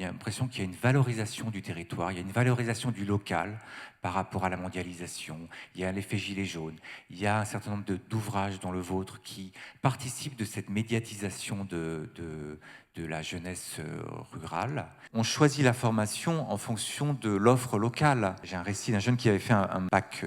l'impression qu'il y a une valorisation du territoire, il y a une valorisation du local par rapport à la mondialisation. Il y a l'effet gilet jaune, il y a un certain nombre d'ouvrages dont le vôtre qui participent de cette médiatisation de la jeunesse rurale. On choisit la formation en fonction de l'offre locale. J'ai un récit d'un jeune qui avait fait un bac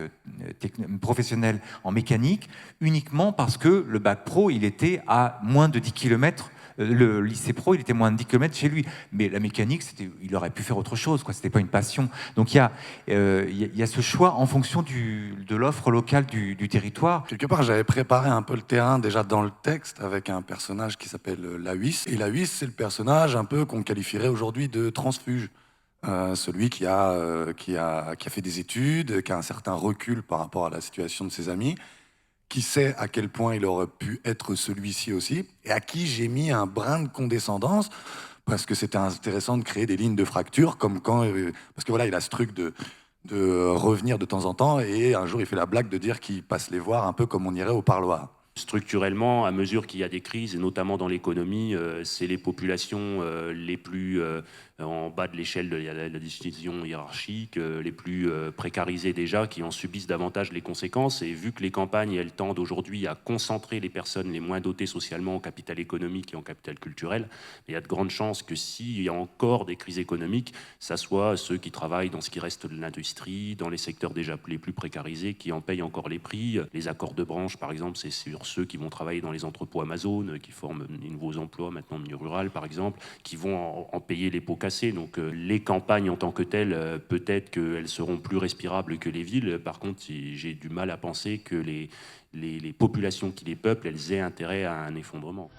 professionnel en mécanique uniquement parce que le bac pro, il était à moins de 10 km. Le lycée pro, il était moins de 10 km chez lui. Mais la mécanique, il aurait pu faire autre chose, quoi. C'était pas une passion. Donc il y a ce choix en fonction de l'offre locale du territoire. Quelque part, j'avais préparé un peu le terrain déjà dans le texte avec un personnage qui s'appelle Lawis. Et Lawis, c'est le personnage un peu qu'on qualifierait aujourd'hui de transfuge. Celui qui a fait des études, qui a un certain recul par rapport à la situation de ses amis, qui sait à quel point il aurait pu être celui-ci aussi, et à qui j'ai mis un brin de condescendance, parce que c'était intéressant de créer des lignes de fracture, comme quand... parce que voilà, il a ce truc de revenir de temps en temps, et un jour il fait la blague de dire qu'il passe les voir un peu comme on irait au parloir. Structurellement, à mesure qu'il y a des crises, et notamment dans l'économie, c'est les populations les plus en bas de l'échelle de la décision hiérarchique, les plus précarisées déjà, qui en subissent davantage les conséquences. Et vu que les campagnes, elles tendent aujourd'hui à concentrer les personnes les moins dotées socialement en capital économique et en capital culturel, il y a de grandes chances que s'il y a encore des crises économiques, ça soit ceux qui travaillent dans ce qui reste de l'industrie, dans les secteurs déjà les plus précarisés, qui en payent encore les prix. Les accords de branche, par exemple, c'est sur ceux qui vont travailler dans les entrepôts Amazon, qui forment de nouveaux emplois maintenant au milieu rural, par exemple, qui vont en payer les pots cassés. Donc les campagnes en tant que telles, peut-être qu'elles seront plus respirables que les villes. Par contre, j'ai du mal à penser que les populations qui les peuplent, elles aient intérêt à un effondrement.